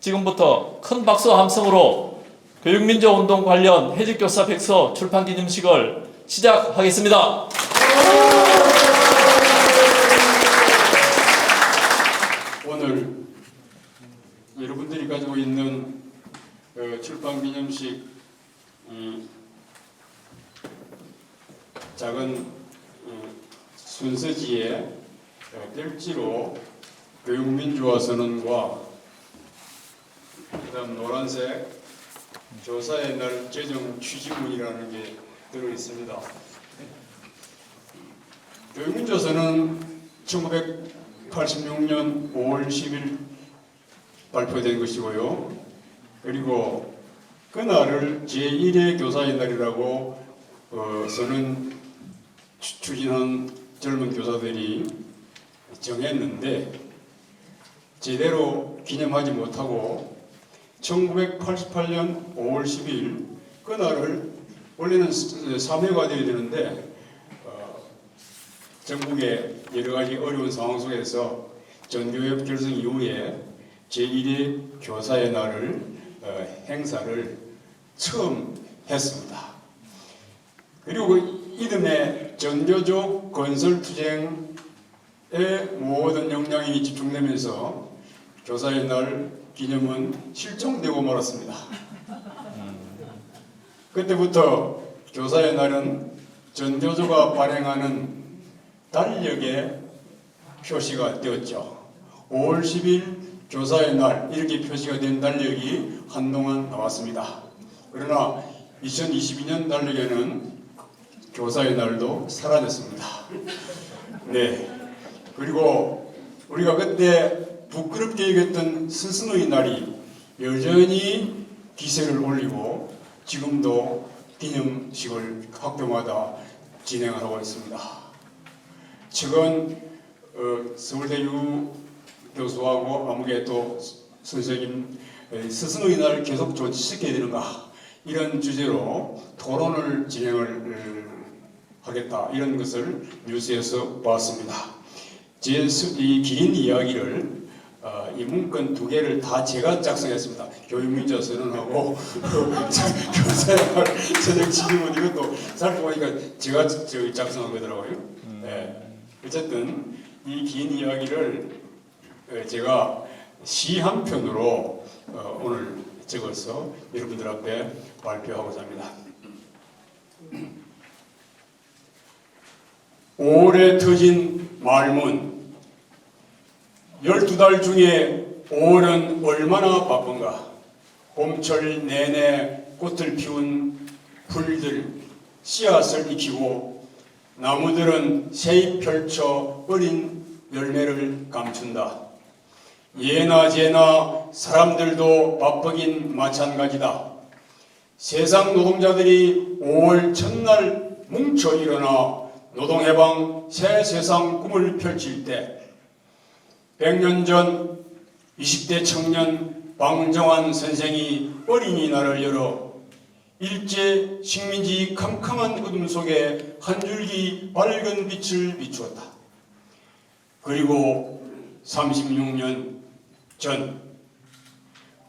지금부터 큰 박수와 함성으로 교육민주화운동 관련 해직교사 백서 출판 기념식을 시작하겠습니다. 오늘 여러분들이 가지고 있는 출판 기념식 작은 순서지에 별지로 교육민주화 선언과 그다음 노란색 교사의 날 제정 취지문이라는 게 들어 있습니다. 교육민주화 선언은 1986년 5월 10일 발표된 것이고요. 그리고 그날을 제1회 교사의 날이라고 선언 추진한 젊은 교사들이 정했는데 제대로 기념하지 못하고 1988년 5월 10일 그날을 원래는 3회가 되어야 되는데 전국의 여러 가지 어려운 상황 속에서 전교협 결성 이후에 제1회 교사의 날을 행사를 처음 했습니다. 그리고 이듬해 전교조 건설투쟁에 모든 역량이 집중되면서 교사의 날 기념은 실종되고 말았습니다. 그때부터 교사의 날은 전교조가 발행하는 달력의 표시가 되었죠. 5월 10일 교사의 날 이렇게 표시가 된 달력이 한동안 나왔습니다. 그러나 2022년 달력에는 교사의 날도 사라졌습니다. 네. 그리고 우리가 그때 부끄럽게 여겼던 스승의 날이 여전히 기세를 올리고 지금도 기념식을 학교마다 진행하고 있습니다. 최근 서울대 유 교수하고 아무개 또 선생님 스승의 날 계속 조치시켜야 되는가 이런 주제로 토론을 진행을 하겠다 이런 것을 뉴스에서 봤습니다. 이 긴 이야기를 이 문건 두 개를 다 제가 작성했습니다. 교육민주화 선언하고 교사의 날 저녁 취지문 이것도 살펴보니까 제가 작성한 거더라고요. 네. 어쨌든 이 긴 이야기를 제가 시 한 편으로 오늘 적어서 여러분들 앞에 발표하고자 합니다. 5월에 터진 말문 12달 중에 5월은 얼마나 바쁜가. 봄철 내내 꽃을 피운 풀들 씨앗을 익히고 나무들은 새잎 펼쳐 어린 열매를 감춘다. 예나 제나 사람들도 바쁘긴 마찬가지다. 세상 노동자들이 5월 첫날 뭉쳐 일어나 노동해방 새 세상 꿈을 펼칠 때 100년 전 20대 청년 방정환 선생이 어린이날을 열어 일제 식민지 캄캄한 어둠 속에 한 줄기 밝은 빛을 비추었다. 그리고 36년 전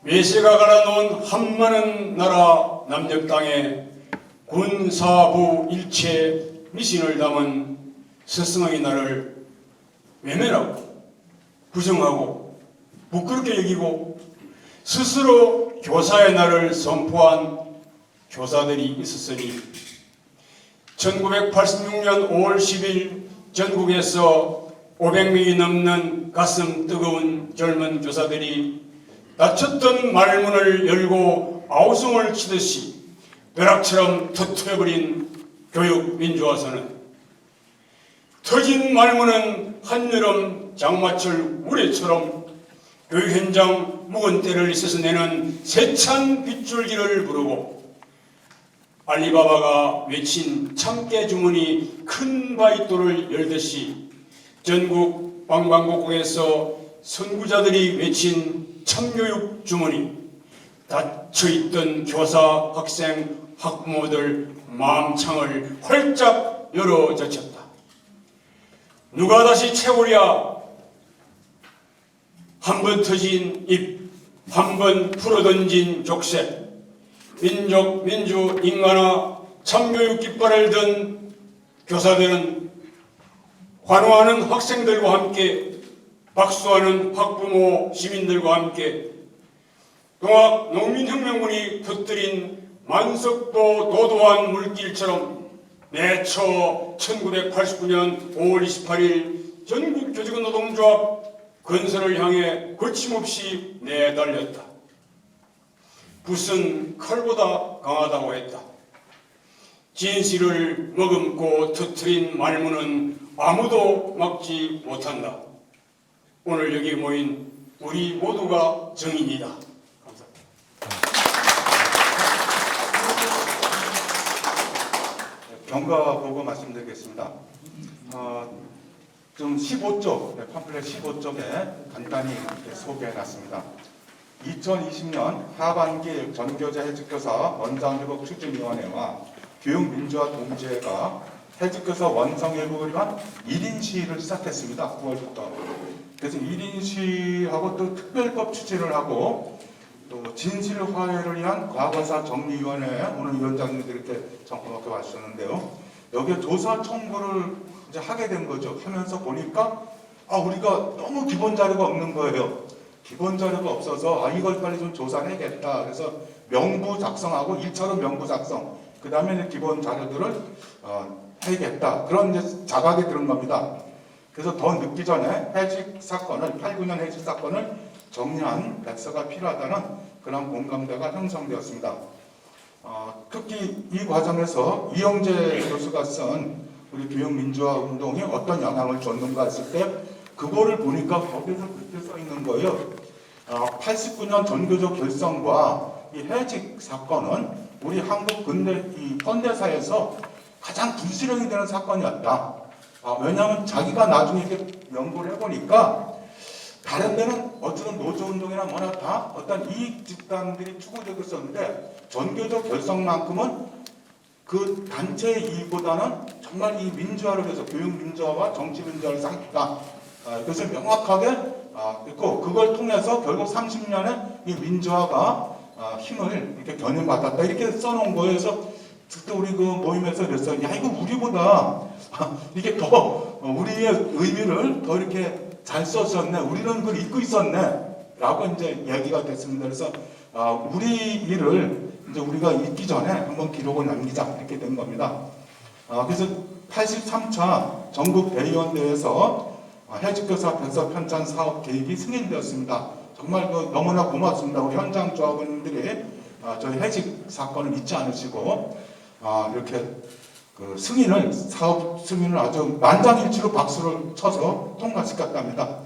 외세가 갈아놓은 한많은 나라 남녘 땅에 군사부 일체 미신을 담은 스승의 날을 외면하고 부정하고 부끄럽게 여기고 스스로 교사의 날을 선포한 교사들이 있었으니 1986년 5월 10일 전국에서 500명이 넘는 가슴 뜨거운 젊은 교사들이 닫혔던 말문을 열고 아우성을 치듯이 벼락처럼 터뜨려버린 교육민주화 선언. 터진 말문은 한여름 장마철 우레처럼 교육 현장 묵은 때를 있어서 내는 세찬 빗줄기를 부르고 알리바바가 외친 참깨 주문이 큰 바위돌을 열듯이 전국 방방곡곡에서 선구자들이 외친 참교육 주문이 닫혀있던 교사, 학생, 학부모들 마음창을 활짝 열어젖혔다. 누가 다시 채우랴. 한 번 터진 입 한 번 풀어던진 족쇄, 민족, 민주, 인간화, 참교육 깃발을 든 교사들은 환호하는 학생들과 함께 박수하는 학부모, 시민들과 함께 동학 농민혁명군이 터뜨린 만석도 도도한 물길처럼 내처 1989년 5월 28일 전국교직원노동조합 건설을 향해 거침없이 내달렸다. 붓은 칼보다 강하다고 했다. 진실을 머금고 터뜨린 말문은 아무도 막지 못한다. 오늘 여기 모인 우리 모두가 증인이다. 감사합니다. 경과 보고 말씀드리겠습니다. 좀 15쪽, 팜플렛 15쪽에 간단히 소개해놨습니다. 2020년 하반기 전교자 해직교사 원상회복 추진위원회와 교육민주화 동지회가 해직교사 원상회복을 위한 1인 시위를 시작했습니다. 9월부터. 그래서 1인 시위하고 또 특별법 추진을 하고 또 진실화해를 위한 과거사 정리위원회 오늘 위원장님들이 이렇게 정확하게 와주셨는데요. 여기에 조사 청구를 이제 하게 된 거죠. 하면서 보니까 우리가 너무 기본 자료가 없는 거예요. 기본 자료가 없어서 이걸 빨리 좀 조사해야겠다. 그래서 명부 작성하고 1차로 명부 작성, 그 다음에 기본 자료들을 해야겠다. 그런 이제 자각이 들은 겁니다. 그래서 더 늦기 전에 해직 사건을 89년 해직 사건을 정리한 백서가 필요하다는 그런 공감대가 형성되었습니다. 특히 이 과정에서 이영재 교수가 쓴 우리 교육민주화 운동이 어떤 영향을 줬는가 했을 때 그거를 보니까 거기서 그렇게 써 있는 거예요. 89년 전교조 결성과 이 해직 사건은 우리 한국 근대 이 현대사에서 가장 불실행이 되는 사건이었다. 왜냐하면 자기가 나중에 이렇게 연구를 해보니까 다른 데는 어쩌든 노조운동이나 뭐나 다 어떤 이익 집단들이 추구되고 있었는데 전교조 결성만큼은 그 단체의 이익보다는 정말 이 민주화를 위해서 교육 민주화와 정치 민주화를 쌓겠다. 그것을 명확하게 있고 그걸 통해서 결국 30년의 이 민주화가 힘을 이렇게 견인받았다. 이렇게 써놓은 거예요. 그래서 그때 우리 그 모임에서 그랬어요. 야, 이거 우리보다 이게 더 우리의 의미를 더 이렇게 잘 썼었네. 우리는 그걸 잊고 있었네. 라고 이제 얘기가 됐습니다. 그래서 우리 일을 이제 우리가 잊기 전에 한번 기록을 남기자. 이렇게 된 겁니다. 그래서 83차 전국 대의원대회에서 해직교사 백서 편찬 사업 계획이 승인되었습니다. 정말 너무나 고맙습니다. 우리 현장 조합원들이 저희 해직 사건을 잊지 않으시고 이렇게 그 사업 승인을 아주 만장일치로 박수를 쳐서 통과시켰답니다.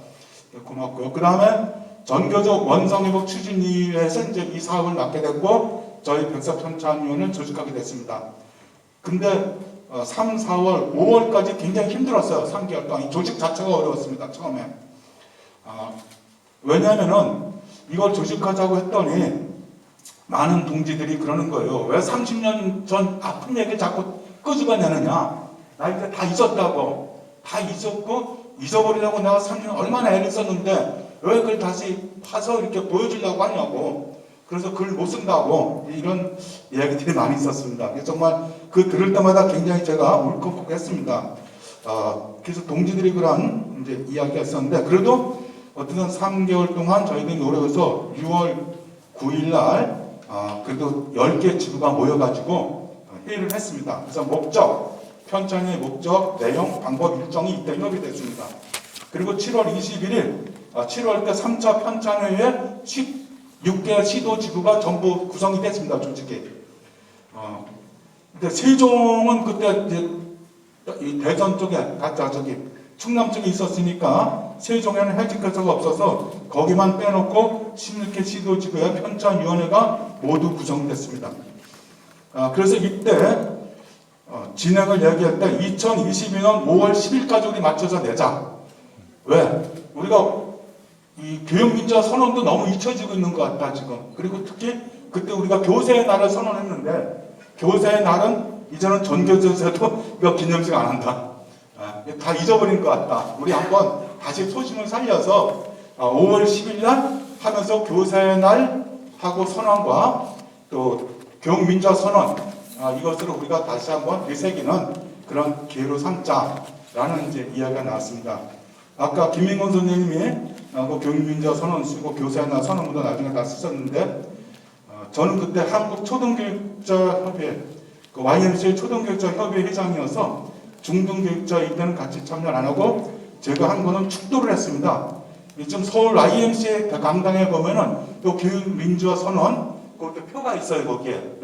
고맙고요. 그 다음에 전교조 원상회복 추진위에서 이제 이 사업을 맡게 됐고 저희 백서 편찬위원을 조직하게 됐습니다. 근데 3, 4월, 5월까지 굉장히 힘들었어요. 3개월 동안. 이 조직 자체가 어려웠습니다. 처음에. 왜냐하면은 이걸 조직하자고 했더니 많은 동지들이 그러는 거예요. 왜 30년 전 아픈 얘기 자꾸 끄집어내느냐. 나 이제 다 잊었다고. 다 잊었고 잊어버리려고 내가 30년 얼마나 애를 썼는데 왜 그걸 다시 파서 이렇게 보여주려고 하냐고. 그래서 글 못 쓴다고 이런 이야기들이 많이 있었습니다. 정말 그 들을 때마다 굉장히 제가 울컥했습니다. 그래서 동지들이 그런 이제 이야기가 있었는데 그래도 어쨌든 3개월 동안 저희들이 노력해서 6월 9일 날 그래도 10개 지부가 모여가지고 회의를 했습니다. 그래서 목적, 편찬의 목적, 내용, 방법, 일정이 이때 협의됐습니다. 그리고 7월 21일, 7월 때 3차 편찬회의에 16개 시도 지부가 전부 구성이 됐습니다. 조직이. 근데 세종은 그때 이제 이 대전 쪽에 충남 쪽에 있었으니까 세종에는 해직교사가 없어서 거기만 빼놓고 16개 시도지구의 편찬위원회가 모두 구성됐습니다. 그래서 이때 진행을 얘기할 때 2022년 5월 10일까지 우리 맞춰서 내자. 왜? 우리가 이 교육민주화 선언도 너무 잊혀지고 있는 것 같다 지금. 그리고 특히 그때 우리가 교세의 날을 선언했는데 교세의 날은 이제는 전교조에서도 이거 기념식 안 한다. 다 잊어버린 것 같다. 우리 한번 다시 소신을 살려서 5월 10일 날 하면서 교사의 날하고 선언과 또 교육민주화 선언, 이것으로 우리가 다시 한번 되새기는 그런 기회로 삼자라는 이제 이야기가 나왔습니다. 아까 김민곤 선생님이 그 교육민주화 선언 쓰고 교사의 날 선언문도 나중에 다 쓰셨는데, 저는 그때 한국초등교육자협회, 그 YMCA 초등교육자협회 회장이어서 중등교육자 이때는 같이 참여를 안 하고 제가 한 거는 축도를 했습니다. 지금 서울 YMCA 강당에 보면은 또 교육민주화 선언 그것도 표가 있어요. 거기에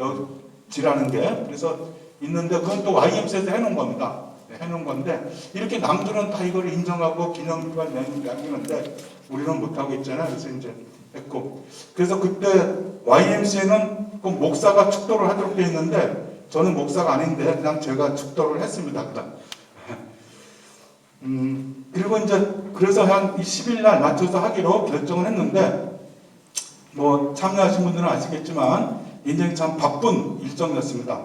지라는 게. 그래서 있는데 그건 또 YMCA에서 해놓은 겁니다. 해놓은 건데 이렇게 남들은 다 이걸 인정하고 기념비가 남기는데 우리는 못하고 있잖아요. 그래서 이제 했고, 그래서 그때 YMCA는 꼭 목사가 축도를 하도록 되어 있는데 저는 목사가 아닌데 그냥 제가 축도를 했습니다. 그리고 이제 그래서 한 10일 날 맞춰서 하기로 결정을 했는데, 뭐 참여하신 분들은 아시겠지만 굉장히 참 바쁜 일정이었습니다.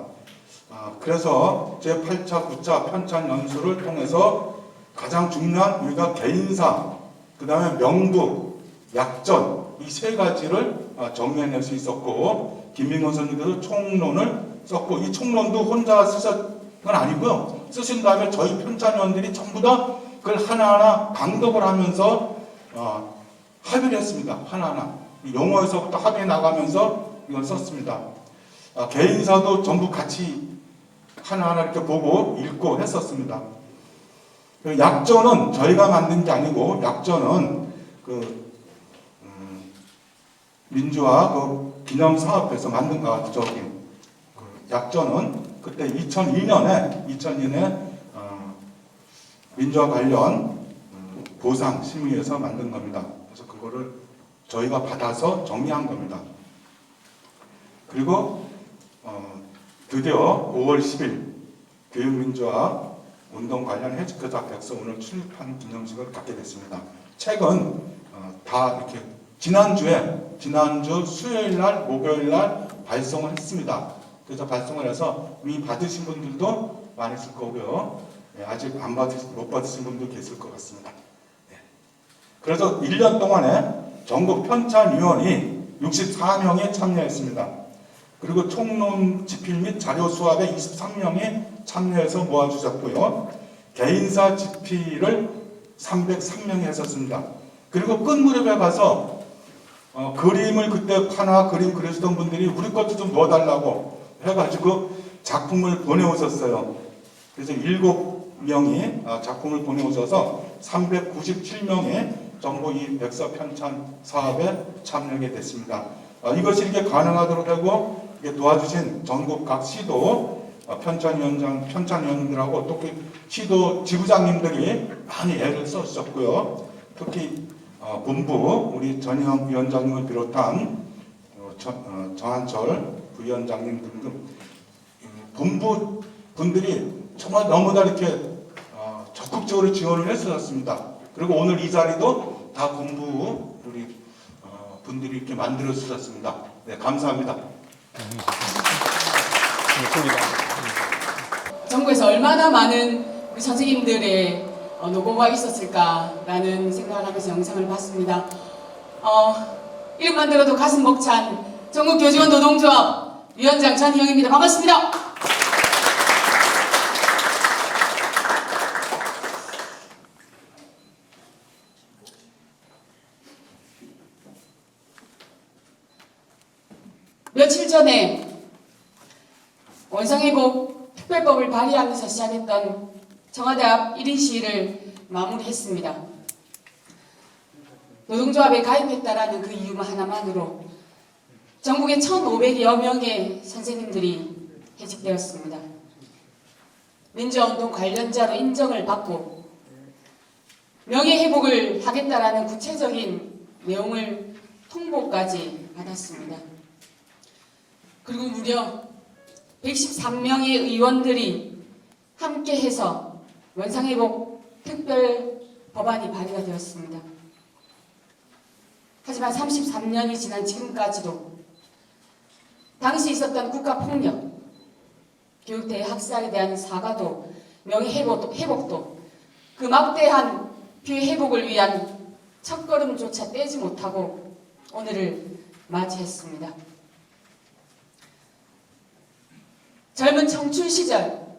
그래서 제8차, 9차 편찬 연수를 통해서 가장 중요한 우리가 개인사, 그 다음에 명부, 약전 이 세 가지를 정리해낼 수 있었고, 김민건 선생님께서 총론을 썼고, 이 총론도 혼자 쓰셨던 건 아니고요. 쓰신 다음에 저희 편찬위원들이 전부 다 그걸 하나하나 강독을 하면서 합의를 했습니다. 하나하나 용어에서부터 합의해 나가면서 이걸 썼습니다. 개인사도 전부 같이 하나하나 이렇게 보고 읽고 했었습니다. 약전은 저희가 만든 게 아니고, 약전은 민주화 기념사업에서 만든 거 같아요. 약전은 그때 2002년에 민주화 관련 보상 심의에서 만든 겁니다. 그래서 그거를 저희가 받아서 정리한 겁니다. 그리고 드디어 5월 10일 교육민주화 운동 관련 해직교사 백서 오늘 출판 기념식을 갖게 됐습니다. 책은 다 이렇게 지난주 수요일 날, 목요일 날 발송을 했습니다. 그래서 발송을 해서 이미 받으신 분들도 많이 있을 거고요. 아직 못 받으신 분도 계실 것 같습니다. 그래서 1년 동안에 전국 편찬위원이 64명이 참여했습니다. 그리고 총론 집필 및 자료 수합에 23명이 참여해서 모아주셨고요. 개인사 집필을 303명이 했었습니다. 그리고 끝 무렵에 가서 그림을 그때 하나 그림 그리시던 분들이 우리 것도 좀 넣어달라고 해가지고 작품을 보내오셨어요. 그래서 7명이 작품을 보내오셔서 397명이 전부 이 백서 편찬 사업에 참여하게 됐습니다. 이것이 이렇게 가능하도록 하고 도와주신 전국 각 시도 편찬위원들하고 또 시도 지부장님들이 많이 애를 써주셨고요. 특히 본부 우리 전희영 위원장님을 비롯한 정한철 부위원장님 등등 본부 분들이 정말 너무 다 이렇게 적극적으로 지원을 했었습니다. 그리고 오늘 이 자리도 다 본부 우리 분들이 이렇게 만들어 주셨습니다. 네, 감사합니다. 전국에서 얼마나 많은 우리 선생님들의 노고가 있었을까라는 생각을 하면서 영상을 봤습니다. 이름만 들어도 가슴 벅찬 전국교직원 노동조합 위원장 전희영입니다. 반갑습니다. 며칠 전에 원상회복 특별법을 발의하면서 시작했던 청와대 앞 1인 시위를 마무리했습니다. 노동조합에 가입했다라는 그 이유 하나만으로 전국에 1,500여 명의 선생님들이 해직되었습니다. 민주화운동 관련자로 인정을 받고 명예회복을 하겠다라는 구체적인 내용을 통보까지 받았습니다. 그리고 무려 113명의 의원들이 함께해서 원상회복 특별 법안이 발의가 되었습니다. 하지만 33년이 지난 지금까지도 당시 있었던 국가폭력, 교육대 학살에 대한 사과도 명예회복도 그 막대한 피해 회복을 위한 첫걸음조차 떼지 못하고 오늘을 맞이했습니다. 젊은 청춘 시절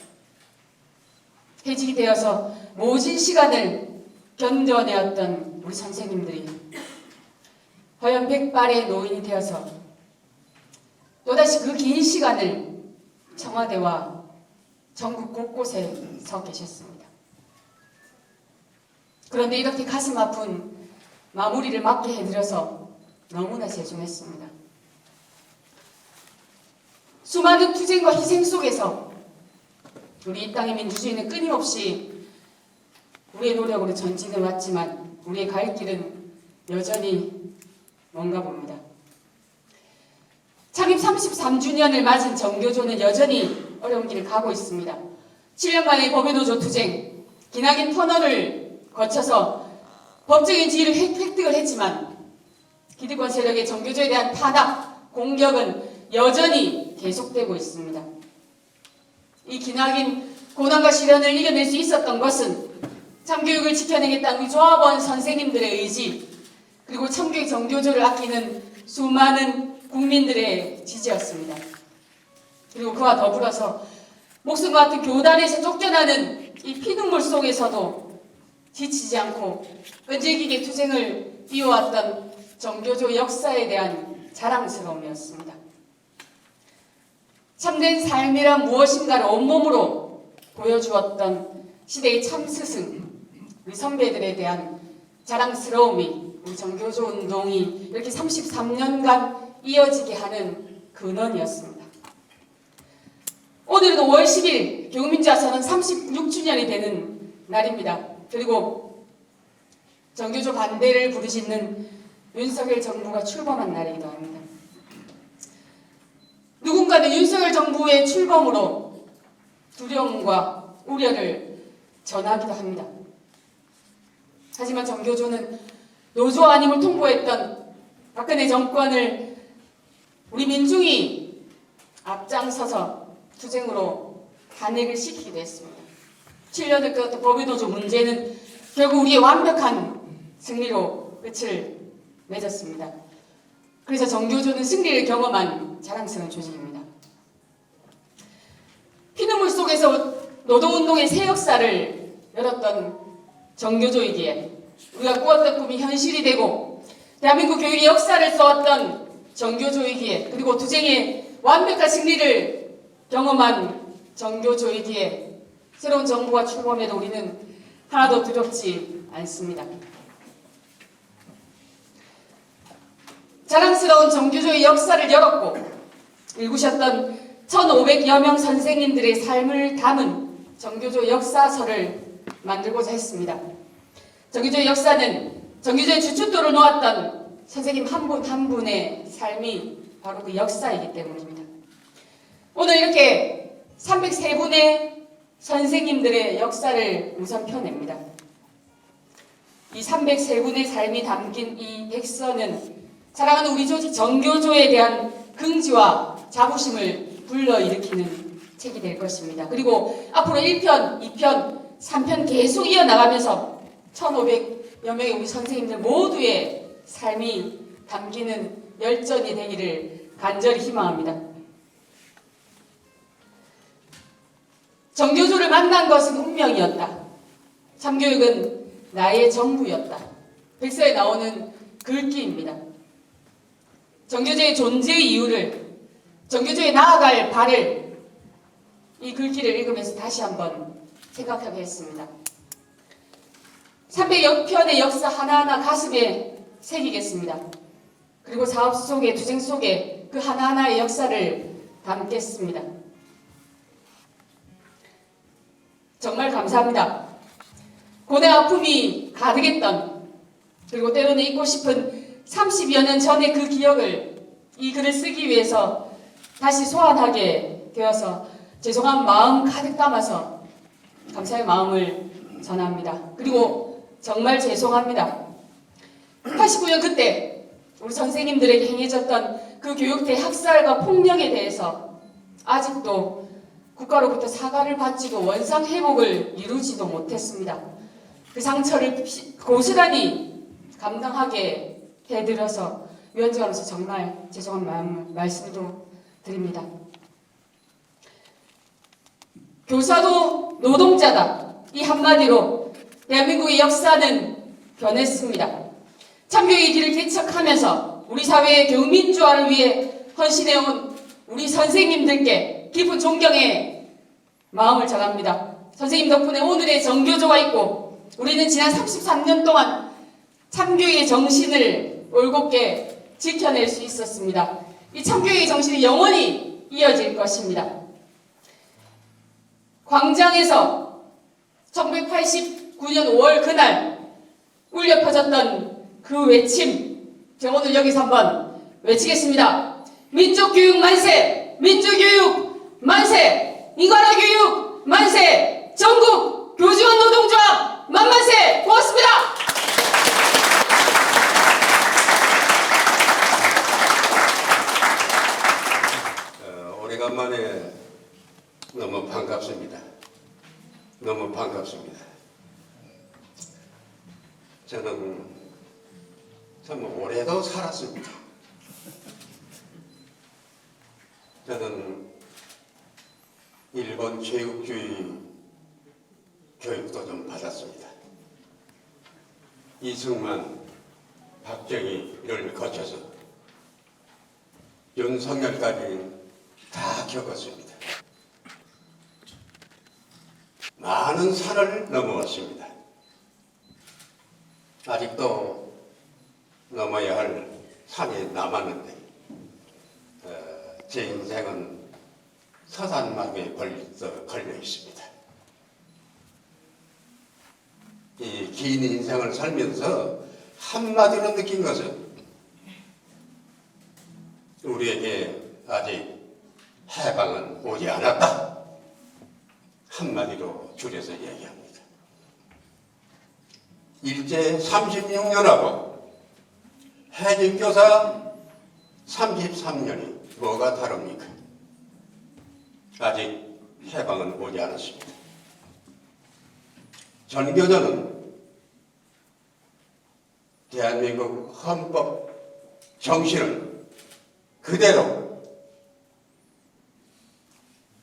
해직이 되어서 모진 시간을 견뎌내었던 우리 선생님들이 허연 백발의 노인이 되어서 또다시 그 긴 시간을 청와대와 전국 곳곳에 서 계셨습니다. 그런데 이렇게 가슴 아픈 마무리를 맞게 해드려서 너무나 죄송했습니다. 수많은 투쟁과 희생 속에서 우리 이 땅의 민주주의는 끊임없이 우리의 노력으로 전진해 왔지만 우리의 갈 길은 여전히 먼가 봅니다. 창립 33주년을 맞은 정교조는 여전히 어려운 길을 가고 있습니다. 7년 만에 법외노조 투쟁, 기나긴 터널을 거쳐서 법적인 지위를 획득을 했지만 기득권 세력의 정교조에 대한 탄압, 공격은 여전히 계속되고 있습니다. 이 기나긴 고난과 시련을 이겨낼 수 있었던 것은 참교육을 지켜내겠다는 우리 조합원 선생님들의 의지, 그리고 참교육 정교조를 아끼는 수많은 국민들의 지지였습니다. 그리고 그와 더불어서 목숨과 같은 교단에서 쫓겨나는 이 피눈물 속에서도 지치지 않고 끈질기게 투쟁을 이어왔던 정교조 역사에 대한 자랑스러움이었습니다. 참된 삶이란 무엇인가를 온몸으로 보여주었던 시대의 참스승, 우리 선배들에 대한 자랑스러움이 우리 정교조 운동이 이렇게 33년간 이어지게 하는 근원이었습니다. 오늘은 5월 10일 교육민주화선언 36주년이 되는 날입니다. 그리고 정교조 반대를 부르짖는 윤석열 정부가 출범한 날이기도 합니다. 누군가는 윤석열 정부의 출범으로 두려움과 우려를 전하기도 합니다. 하지만 정교조는 노조 아님을 통보했던 박근혜 정권을 우리 민중이 앞장서서 투쟁으로 탄핵을 시키기도 했습니다. 7년을 끌었던 법외노조 문제는 결국 우리의 완벽한 승리로 끝을 맺었습니다. 그래서 정교조는 승리를 경험한 자랑스러운 조직입니다. 피눈물 속에서 노동운동의 새 역사를 열었던 정교조이기에 우리가 꾸었던 꿈이 현실이 되고 대한민국 교육의 역사를 써왔던 정교조이기에 그리고 투쟁의 완벽한 승리를 경험한 정교조이기에 새로운 정부가 출범해도 우리는 하나도 두렵지 않습니다. 자랑스러운 정교조의 역사를 열었고 읽으셨던 1500여 명 선생님들의 삶을 담은 정교조 역사서를 만들고자 했습니다. 정교조의 역사는 정교조의 주춧돌을 놓았던 선생님 한 분 한 분의 삶이 바로 그 역사이기 때문입니다. 오늘 이렇게 303분의 선생님들의 역사를 우선 펴냅니다. 이 303분의 삶이 담긴 이 백서는 사랑하는 우리 조직 정교조에 대한 긍지와 자부심을 불러일으키는 책이 될 것입니다. 그리고 앞으로 1편, 2편, 3편 계속 이어나가면서 1500여 명의 우리 선생님들 모두의 삶이 담기는 열전이 되기를 간절히 희망합니다. 정교조를 만난 것은 운명이었다. 참교육은 나의 전부였다. 백서에 나오는 글귀입니다. 정교조의 존재의 이유를, 정교조에 나아갈 발을 이 글귀를 읽으면서 다시 한번 생각하게 했습니다. 300여 편의 역사 하나하나 가슴에 새기겠습니다. 그리고 사업 속에, 투쟁 속에 그 하나하나의 역사를 담겠습니다. 정말 감사합니다. 고뇌 아픔이 가득했던, 그리고 때로는 잊고 싶은 30여 년 전의 그 기억을 이 글을 쓰기 위해서 다시 소환하게 되어서 죄송한 마음 가득 담아서 감사의 마음을 전합니다. 그리고 정말 죄송합니다. 89년 그때 우리 선생님들에게 행해졌던 그 교육대 학살과 폭력에 대해서 아직도 국가로부터 사과를 받지도 원상 회복을 이루지도 못했습니다. 그 상처를 고스란히 감당하게 해드려서 위원장으로서 정말 죄송한 말씀도 드립니다. 교사도 노동자다. 이 한마디로 대한민국의 역사는 변했습니다. 참교육의 길을 개척하면서 우리 사회의 교육민주화를 위해 헌신해온 우리 선생님들께 깊은 존경의 마음을 전합니다. 선생님 덕분에 오늘의 정교조가 있고 우리는 지난 33년 동안 참교육의 정신을 올곧게 지켜낼 수 있었습니다. 이 참교육의 정신이 영원히 이어질 것입니다. 광장에서 1989년 5월 그날 울려 퍼졌던 그 외침, 제가 오늘 여기서 한번 외치겠습니다. 민족교육 만세! 민주교육 만세! 인간화 교육 만세! 전국 교직원 노동조합 만만세! 고맙습니다! 오래간만에 너무 반갑습니다. 너무 반갑습니다. 저는 참 오래도 살았습니다. 저는 일본 제국주의 교육도 좀 받았습니다. 이승만, 박정희를 거쳐서 윤석열까지 다 겪었습니다. 많은 산을 넘어왔습니다. 아직도 넘어야 할 산이 남았는데 제 인생은 서산막에 걸려 있습니다. 이 긴 인생을 살면서 한마디로 느낀 것은 우리에게 아직 해방은 오지 않았다. 한마디로 줄여서 얘기합니다. 일제 36년하고 해직교사 33년이 뭐가 다릅니까? 아직 해방은 오지 않았습니다. 전교조는 대한민국 헌법 정신을 그대로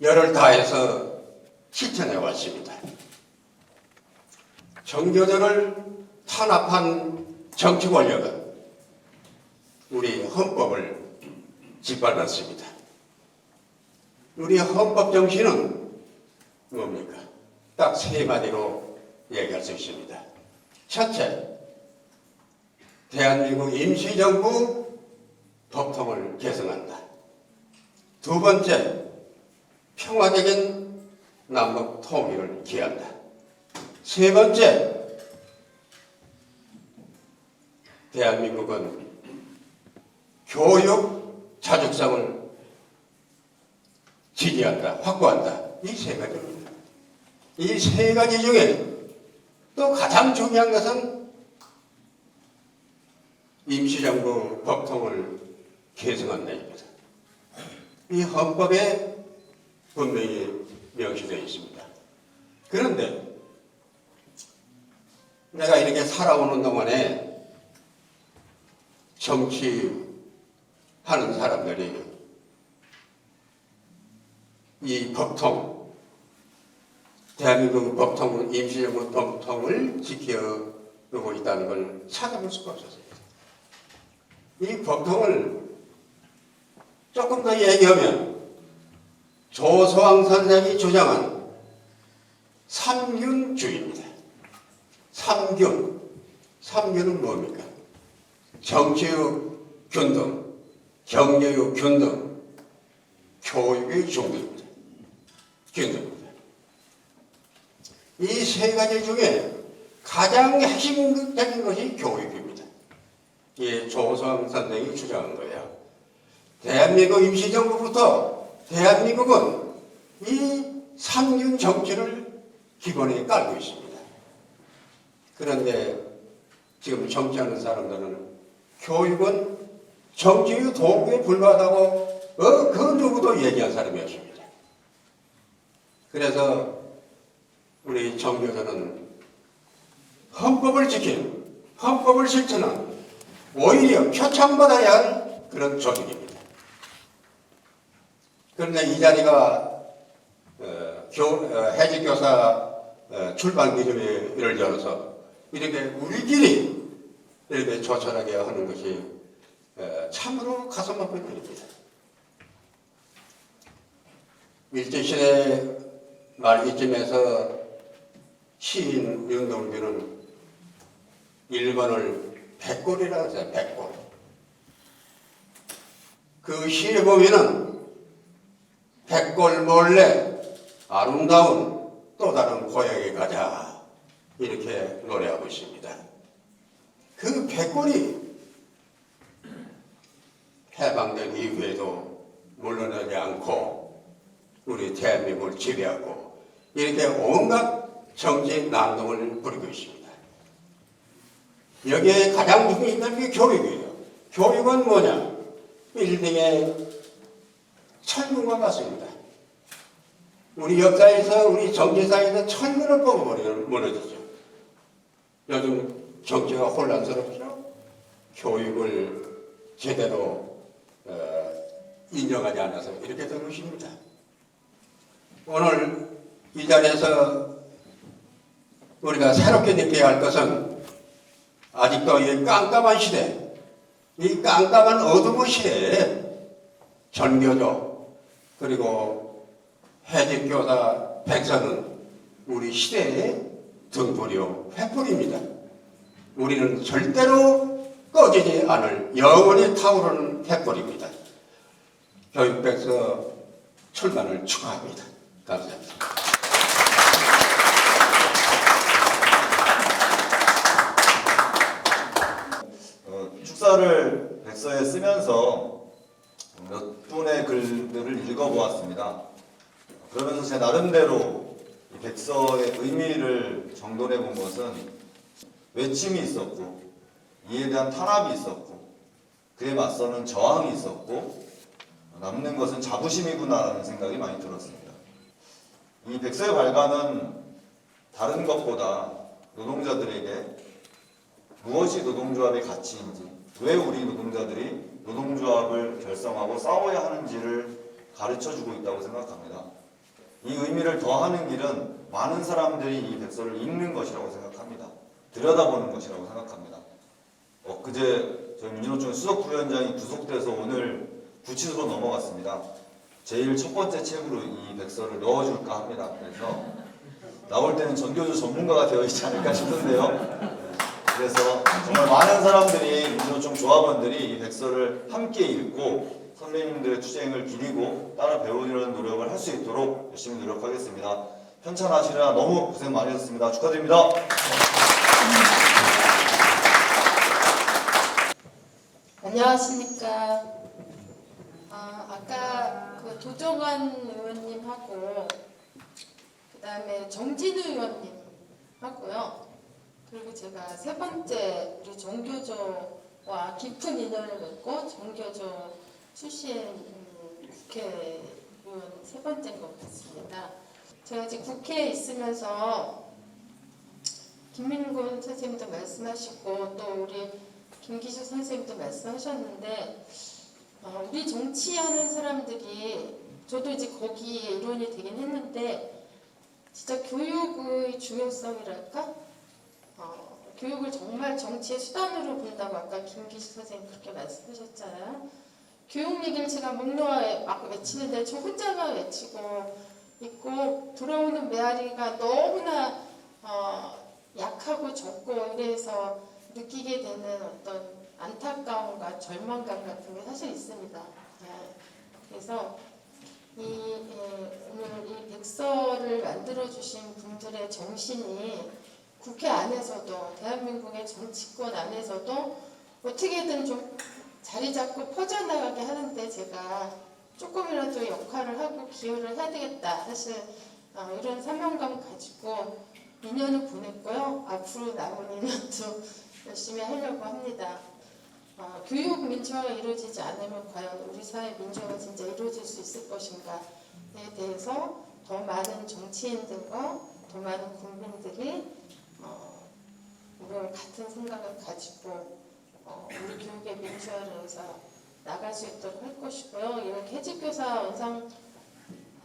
열을 다해서 실천해 왔습니다. 정교조를 탄압한 정치 권력은 우리 헌법을 짓밟았습니다. 우리 헌법 정신은 뭡니까? 딱 세 마디로 얘기할 수 있습니다. 첫째, 대한민국 임시정부 법통을 개성한다. 두 번째, 평화적인 남북 통일을 기한다. 세 번째, 대한민국은 교육 자족성을 지지한다, 확보한다. 이 세 가지입니다. 이 세 가지 중에 또 가장 중요한 것은 임시정부 법통을 개성한다입니다. 이 헌법에 분명히 명시되어 있습니다. 그런데 내가 이렇게 살아오는 동안에 정치하는 사람들이 이 법통, 대한민국 법통, 임시정부 법통을 지켜오고 있다는 걸 찾아볼 수가 없었습니다. 이 법통을 조금 더 얘기하면 조소왕 선생이 주장한 삼균주의입니다. 삼균은 뭡니까? 정치의 균등, 경제의 균등, 교육의 균등입니다. 이 세 가지 중에 가장 핵심적인 것이 교육입니다. 이게 조소왕 선생이 주장한 거예요. 대한민국 임시정부부터 대한민국은 이 삼균 정치를 기본에 깔고 있습니다. 그런데 지금 정치하는 사람들은 교육은 정치의 도구에 불과하다고 그 누구도 얘기한 사람이 없습니다. 그래서 우리 정교조는 헌법을 지키는, 헌법을 실천하는 오히려 표창받아야 할 그런 조직입니다. 그런데 이 자리가 해직교사 출판 기념회를 열어서 이렇게 우리끼리 이렇게 조촐하게 하는 것이 참으로 가슴 아픈 일입니다. 일제시대 말기쯤에서 시인 윤동주는 일본을 백골이라고 했어요. 백골. 그 시에 보면은 백골 몰래 아름다운 또 다른 고향에 가자 이렇게 노래하고 있습니다. 그 백골이 해방된 이후에도 물러나지 않고 우리 대한민국을 지배하고 이렇게 온갖 정치 난동을 부리고 있습니다. 여기에 가장 중요한 게 교육이에요. 교육은 뭐냐? 일등의 철문과 같습니다. 우리 역사에서, 우리 정치사에서 철문을 뽑아버리면 무너지죠. 요즘 정치가 혼란스럽죠. 교육을 제대로 인정하지 않아서 이렇게 된 것입니다. 오늘 이 자리에서 우리가 새롭게 느껴야 할 것은 아직도 이 깜깜한 시대, 이 깜깜한 어둠의 시대에 전교조 그리고 해직교사 백서는 우리 시대의 등불이요 횃불입니다. 우리는 절대로 꺼지지 않을 영원히 타오르는 횃불입니다. 교육백서 출간을 축하합니다. 감사합니다. 축사를 백서에 쓰면서 몇 분의 글들을 읽어보았습니다. 그러면서 제 나름대로 이 백서의 의미를 정돈해 본 것은 외침이 있었고 이에 대한 탄압이 있었고 그에 맞서는 저항이 있었고 남는 것은 자부심이구나라는 생각이 많이 들었습니다. 이 백서의 발간은 다른 것보다 노동자들에게 무엇이 노동조합의 가치인지, 왜 우리 노동자들이 노동조합을 결성하고 싸워야 하는지를 가르쳐주고 있다고 생각합니다. 이 의미를 더하는 길은 많은 사람들이 이 백서를 읽는 것이라고 생각합니다. 들여다보는 것이라고 생각합니다. 엊그제 저희 민주노총 수석부위원장이 구속돼서 오늘 구치소로 넘어갔습니다. 제일 첫 번째 책으로 이 백서를 넣어줄까 합니다. 그래서 나올 때는 전교조 전문가가 되어 있지 않을까 싶은데요. 그래서 정말 많은 사람들이 민주노총 조합원들이 이 백서를 함께 읽고 선배님들의 투쟁을 기리고 따라 배우려는 노력을 할 수 있도록 열심히 노력하겠습니다. 편찬하시느라 너무 고생 많이 하셨습니다. 축하드립니다. 안녕하십니까. 아까 그 도정환 의원님하고 그 다음에 정진우 의원님하고요. 그리고 제가 세 번째 우리 정교조와 깊은 인연을 맺고 정교조 출신 국회의원 세 번째인 것 같습니다. 제가 이제 국회에 있으면서 김민곤 선생님도 말씀하시고 또 우리 김기수 선생님도 말씀하셨는데 우리 정치하는 사람들이 저도 이제 거기에 일원이 되긴 했는데 진짜 교육의 중요성이랄까? 교육을 정말 정치의 수단으로 본다고 아까 김기수 선생님 그렇게 말씀하셨잖아요. 교육 얘기를 제가 목 놓아 막 외치는데 저 혼자만 외치고 있고 돌아오는 메아리가 너무나 약하고 적고 이래서 느끼게 되는 어떤 안타까움과 절망감 같은 게 사실 있습니다. 그래서 오늘 이 백서를 만들어주신 분들의 정신이 국회 안에서도 대한민국의 정치권 안에서도 어떻게든 좀 자리 잡고 퍼져나가게 하는데 제가 조금이라도 역할을 하고 기여를 해야 되겠다. 사실 이런 사명감 가지고 2년을 보냈고요. 앞으로 남은 2년도 열심히 하려고 합니다. 교육 민주화가 이루어지지 않으면 과연 우리 사회 민주화가 진짜 이루어질 수 있을 것인가에 대해서 더 많은 정치인들과 더 많은 국민들이 이런 같은 생각을 가지고 우리 교육의 민주화를 해서 나갈 수 있도록 할 것이고요. 이렇게 해직교사 원상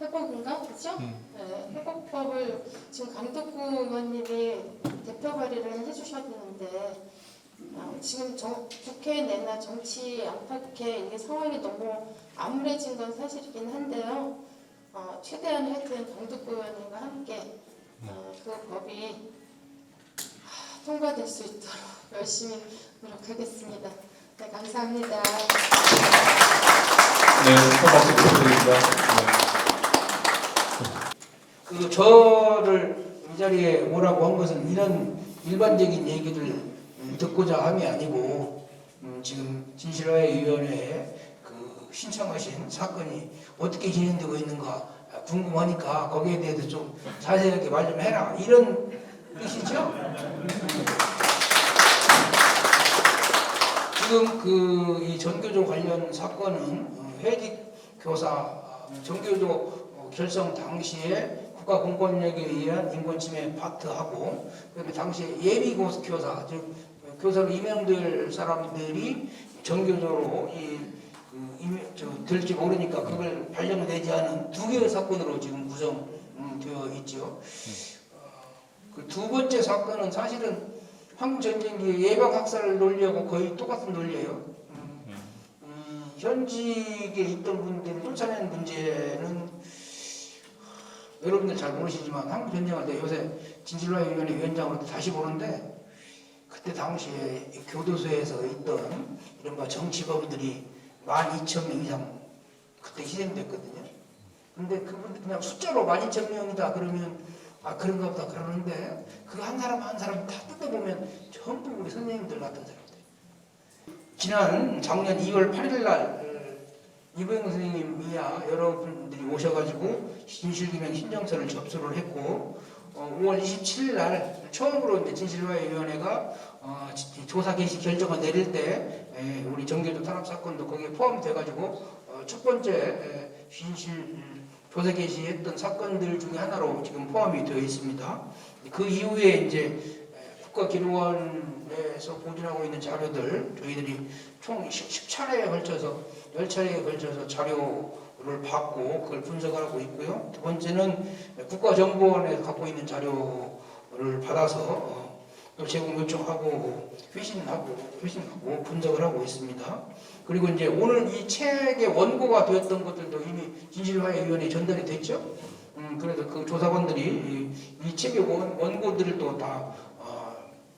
회복인가 그죠? 네, 회복법을 지금 강덕구 의원님이 대표 발의를 해주셨는데 지금 국회에 내나 정치 안팎에 이게 상황이 너무 암울해진 건 사실이긴 한데요. 최대한 하여튼 강덕구 의원님과 함께 그 법이 통과될 수 있도록 열심히 노력하겠습니다. 네, 감사합니다. 네, 큰 박수 부탁드립니다. 그 저를 이 자리에 오라고 한 것은 이런 일반적인 얘기를 듣고자 함이 아니고 지금 진실화위원회에 그 신청하신 사건이 어떻게 진행되고 있는가 궁금하니까 거기에 대해서 좀 자세하게 말 좀 해라 이런 뜻이죠. 지금 그 이 전교조 관련 사건은 회직 교사 전교조 결성 당시에 국가 공권력에 의한 인권침해 파트하고 그다음에 당시에 예비 교사 즉 교사로 임명될 사람들이 전교조로 될지 모르니까 그걸 발령되지 않은 두 개의 사건으로 지금 구성되어 있죠. 그 두 번째 사건은 사실은 한국전쟁기 예방학살 논리하고 거의 똑같은 논리예요. 현직에 있던 분들을 쫓아낸 문제는 여러분들 잘 모르시지만 한국전쟁할 때 요새 진실화위원회 위원장으로 다시 보는데 그때 당시에 교도소에서 있던 이른바 정치범들이 12,000명 이상 그때 희생됐거든요. 근데 그분들 그냥 숫자로 12,000명이다 그러면 그런가 보다 그러는데 그 한 사람 한 사람 다 뜯어보면 전부 우리 선생님들 같은 사람들. 지난 작년 2월 8일 날 이병 선생님이야 여러분들이 오셔가지고 진실규명 신청서를 접수를 했고 5월 27일 날 처음으로 이제 진실화위원회가 조사 개시 결정을 내릴 때 우리 전교조 탄압 사건도 거기에 포함돼가지고 첫 번째 진실 조사 개시했던 사건들 중에 하나로 지금 포함이 되어 있습니다. 그 이후에 이제 국가기록원에서 보존하고 있는 자료들 저희들이 총 10차례에 걸쳐서 10차례에 걸쳐서 자료를 받고 그걸 분석하고 있고요. 두 번째는 국가정보원에서 갖고 있는 자료를 받아서 또 제공 요청하고 회신하고 분석을 하고 있습니다. 그리고 이제 오늘 이 책의 원고가 되었던 것들도 이미 진실화위원회에 전달이 됐죠. 그래서 그 조사관들이 이 책의 원고들을 또 다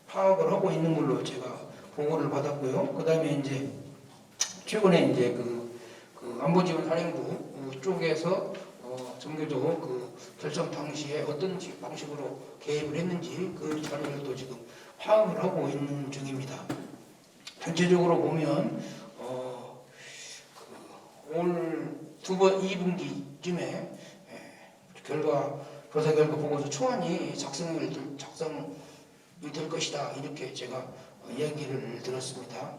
파악을 하고 있는 걸로 제가 보고를 받았고요. 그 다음에 이제 최근에 이제 그 안보지원사령부 쪽에서 전교조 그 결정 당시에 어떤 방식으로 개입을 했는지 그 자료를 또 지금 파악을 하고 있는 중입니다. 전체적으로 보면 올 2분기쯤에 조사 결과 보고서 초안이 작성이 될 것이다 이렇게 제가 이야기를 들었습니다.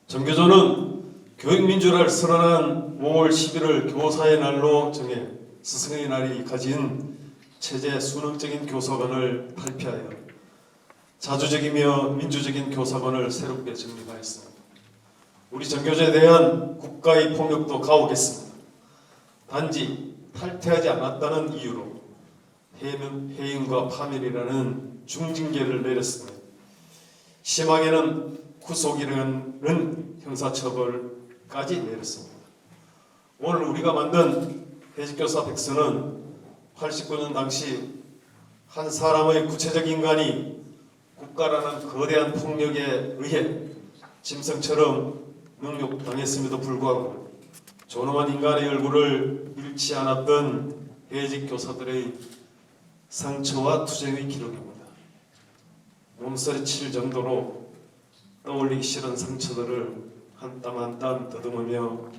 전교조는 교육민주화를 선언한 5월 11일 교사의 날로 정해 스승의 날이 가진 체제 순응적인 교사관을 발표하여 자주적이며 민주적인 교사관을 새롭게 정립하였습니다. 우리 전교조에 대한 국가의 폭력도 가혹했습니다. 단지 탈퇴하지 않았다는 이유로 해임과 파면이라는 중징계를 내렸습니다. 심하게는 구속이라는 형사처벌까지 내렸습니다. 오늘 우리가 만든 해직교사 백서는 89년 당시 한 사람의 구체적 인간이 국가라는 거대한 폭력에 의해 짐승처럼 능욕당했음에도 불구하고 존엄한 인간의 얼굴을 잃지 않았던 해직교사들의 상처와 투쟁의 기록입니다. 몸서리칠 정도로 떠올리기 싫은 상처들을 한 땀 한 땀 더듬으며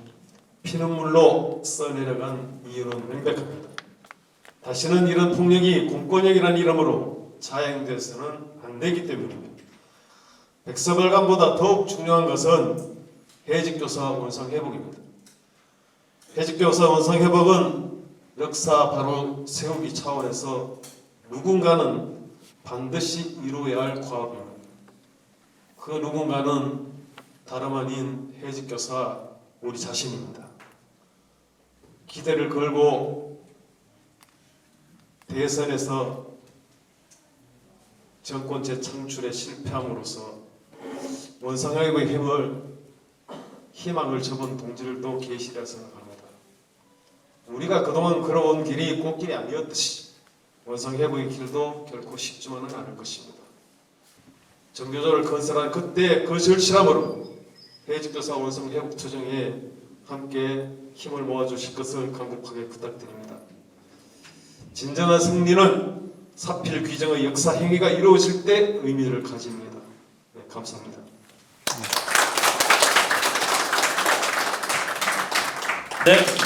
피눈물로 써내려간 이유는 명백합니다. 다시는 이런 폭력이 공권력이라는 이름으로 자행돼서는 안 되기 때문입니다. 백서발간보다 더욱 중요한 것은 해직교사 원상회복입니다. 해직교사 원상회복은 역사 바로 세우기 차원에서 누군가는 반드시 이루어야 할 과업입니다. 그 누군가는 다름 아닌 해직교사 우리 자신입니다. 기대를 걸고 대선에서 정권 재창출에 실패함으로써 원상회복의 희망을 접은 동지들도 계시리라 생각합니다. 우리가 그동안 걸어온 길이 꽃길이 아니었듯이 원상회복의 길도 결코 쉽지만은 않을 것입니다. 정교조를 건설한 그때 그 절실함으로 해직교사 원상회복 투쟁에 함께 힘을 모아주실 것을 간곡하게 부탁드립니다. 진정한 승리는 사필 규정의 역사 행위가 이루어질 때 의미를 가집니다. 네, 감사합니다. 네.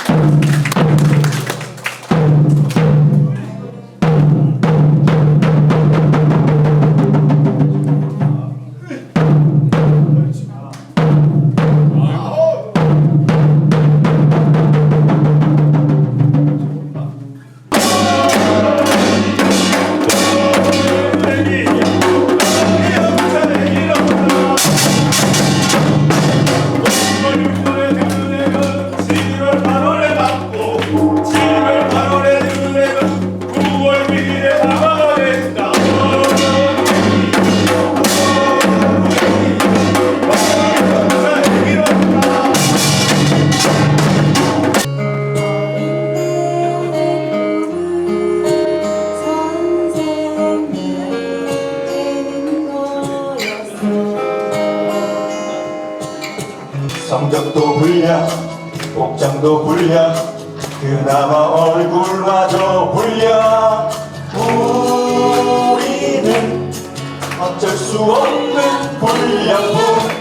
성적도 불량, 복장도 불량, 그나마 얼굴마저 불량. 우리는 어쩔 수 없는 불량품.